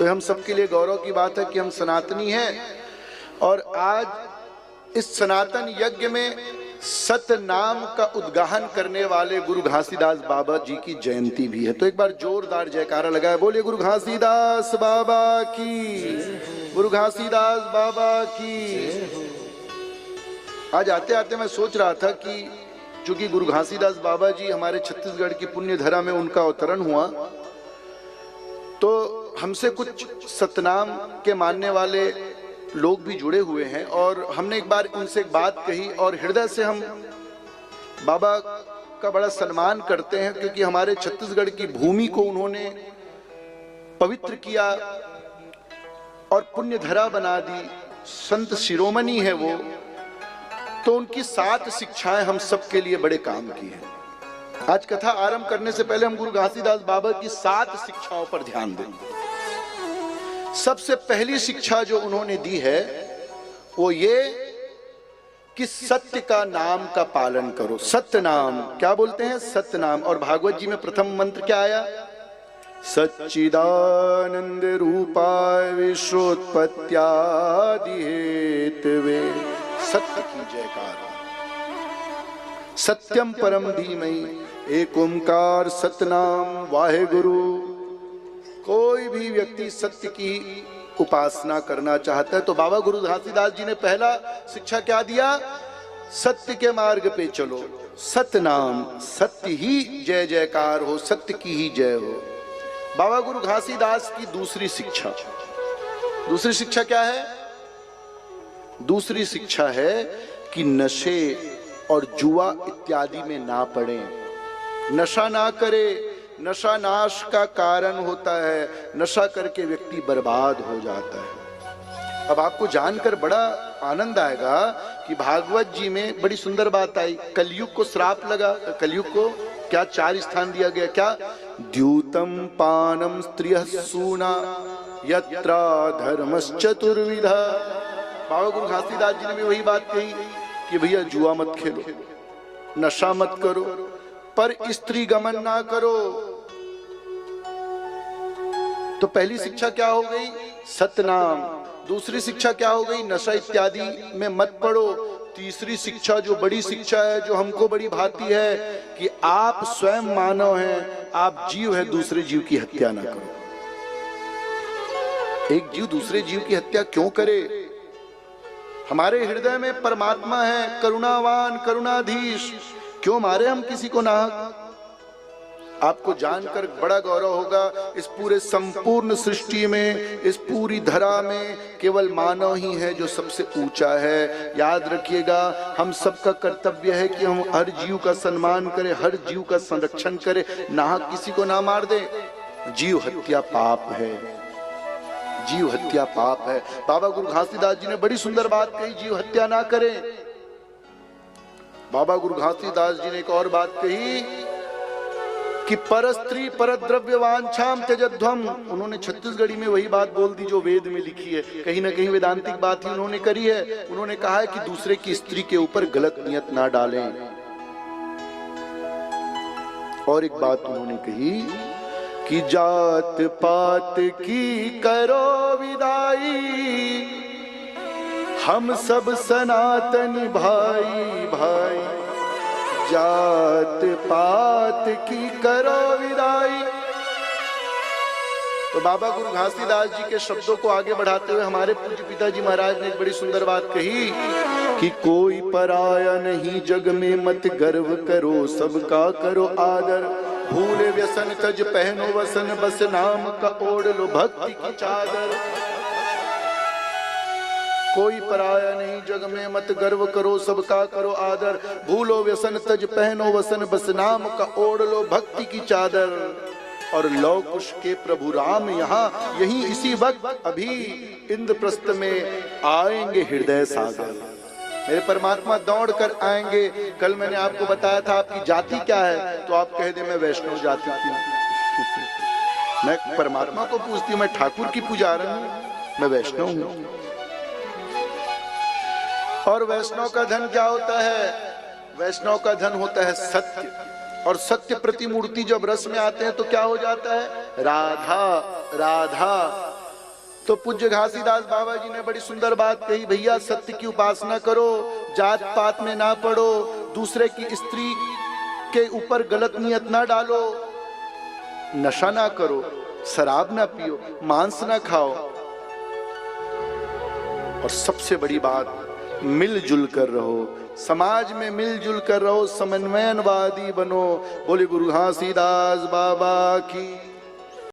तो हम सबके लिए गौरव की बात है कि हम सनातनी हैं। और आज इस सनातन यज्ञ में सतनाम का उद्गाहन करने वाले गुरु घासीदास बाबा जी की जयंती भी है। तो एक बार जोरदार जयकारा लगाए, बोलिए गुरु घासीदास बाबा की, गुरु घासीदास बाबा की। आज आते आते मैं सोच रहा था कि चूंकि गुरु घासीदास बाबा जी हमारे छत्तीसगढ़ की पुण्य धरा में उनका अवतरण हुआ, तो हमसे कुछ सतनाम के मानने वाले लोग भी जुड़े हुए हैं। और हमने एक बार उनसे एक बात कही और हृदय से हम बाबा का बड़ा सम्मान करते हैं, क्योंकि हमारे छत्तीसगढ़ की भूमि को उन्होंने पवित्र किया और पुण्य धरा बना दी, संत शिरोमणि है वो। तो उनकी 7 शिक्षाएं हम सबके लिए बड़े काम की हैं। आज कथा आरंभ करने से पहले हम गुरु घासीदास बाबा की 7 शिक्षाओं पर ध्यान देंगे। सबसे पहली शिक्षा जो उन्होंने दी है वो ये कि सत्य का नाम का पालन करो। सत्य नाम क्या बोलते हैं? सत्य नाम। और भागवत जी में प्रथम मंत्र क्या आया? सच्चिदानंद रूपाय विश्वोत्पत्त्यादि हेतवे सत्य की जयकार। सत्यम परम धीमहि एक ओंकार सतनाम वाहे गुरु। कोई भी व्यक्ति सत्य की उपासना करना चाहता है तो बाबा गुरु घासीदास जी ने पहला शिक्षा क्या दिया? सत्य के मार्ग पे चलो, सत्य नाम, सत्य ही जय जयकार हो, सत्य की ही जय हो। बाबा गुरु घासीदास की दूसरी शिक्षा, दूसरी शिक्षा क्या है? दूसरी शिक्षा है कि नशे और जुआ इत्यादि में ना पड़े, नशा ना करे। नशा नाश का कारण होता है, नशा करके व्यक्ति बर्बाद हो जाता है। अब आपको जानकर बड़ा आनंद आएगा कि भागवत जी में बड़ी सुंदर बात आई। कलयुग को श्राप लगा, कलयुग को क्या 4 स्थान दिया गया? क्या? द्यूतम पानम स्त्रियः सूना यत्रा धर्मश्चतुर्विधा। बाबा गुरु घासीदास जी ने भी वही बात कही कि भैया जुआ मत खेलो, नशा मत करो, पर स्त्री गमन ना करो। तो पहली शिक्षा क्या हो गई? सतनाम। दूसरी शिक्षा क्या हो गई? नशा इत्यादि में मत पड़ो। तीसरी शिक्षा जो बड़ी शिक्षा है, जो हमको बड़ी भाती है, कि आप स्वयं मानव हैं, आप जीव है, दूसरे जीव की हत्या ना करो। एक जीव दूसरे जीव की हत्या क्यों करे? हमारे हृदय में परमात्मा है, करुणावान करुणाधीश, क्यों मारे हम किसी को नाहक? आपको जानकर बड़ा गौरव होगा, इस पूरे संपूर्ण सृष्टि में, इस पूरी धरा में केवल मानव ही है जो सबसे ऊंचा है। याद रखिएगा, हम सबका कर्तव्य है कि हम हर जीव का सम्मान करें, हर जीव का संरक्षण करें, नाहक किसी को ना मार दें। जीव हत्या पाप है, जीव हत्या पाप है। बाबा गुरु घासीदास जी ने बड़ी सुंदर बात कही, जीव हत्या ना करें। बाबा गुरु घासीदास जी ने एक और बात कही कि परस्त्री परद्रव्य वांछाम त्यजध्वम। उन्होंने छत्तीसगढ़ी में वही बात बोल दी जो वेद में लिखी है, कहीं ना कहीं वेदांतिक बात ही उन्होंने करी है। उन्होंने कहा है कि दूसरे की स्त्री के ऊपर गलत नियत ना डालें। और एक बात उन्होंने कही कि जात पात की करो विदाई, हम सब सनातनी भाई भाई। जात पात की करो विदाई। तो बाबा गुरु घासीदास जी के शब्दों को आगे बढ़ाते हुए हमारे पूज्य पिताजी महाराज ने एक बड़ी सुंदर बात कही कि कोई पराया नहीं जग में, मत गर्व करो, सबका करो आदर। भूले व्यसन तज पहनो वसन, बस नाम का ओढ़ लो भक्ति की चादर। कोई पराया नहीं जग में, मत गर्व करो, सबका करो आदर। भूलो व्यसन तज पहनो वसन, बस नाम का ओढ़ लो भक्ति की चादर। और लौ कुश के प्रभु राम यहाँ यही इसी वक्त अभी इंद्रप्रस्थ में आएंगे हृदय सागर। मेरे परमात्मा दौड़ कर आएंगे। कल मैंने आपको बताया था आपकी जाति क्या है, तो आप कह दे मैं वैष्णव जाति की हूं। मैं परमात्मा को पूछती हूँ, मैं ठाकुर की पुजारी हूँ, मैं वैष्णव हूँ। और वैष्णव का धन क्या होता है? वैष्णव का धन होता है सत्य। और सत्य प्रतिमूर्ति जब रस में आते हैं तो क्या हो जाता है? राधा राधा। तो पूज्य घासीदास बाबा जी ने बड़ी सुंदर बात कही, भैया सत्य की उपासना करो, जात पात में ना पड़ो, दूसरे की स्त्री के ऊपर गलत नियत ना डालो, नशा ना करो, शराब ना पियो, मांस ना खाओ, और सबसे बड़ी बात मिलजुल कर रहो, समाज में मिलजुल कर रहो, समन्वयनवादी बनो। बोले गुरु घासीदास बाबा की।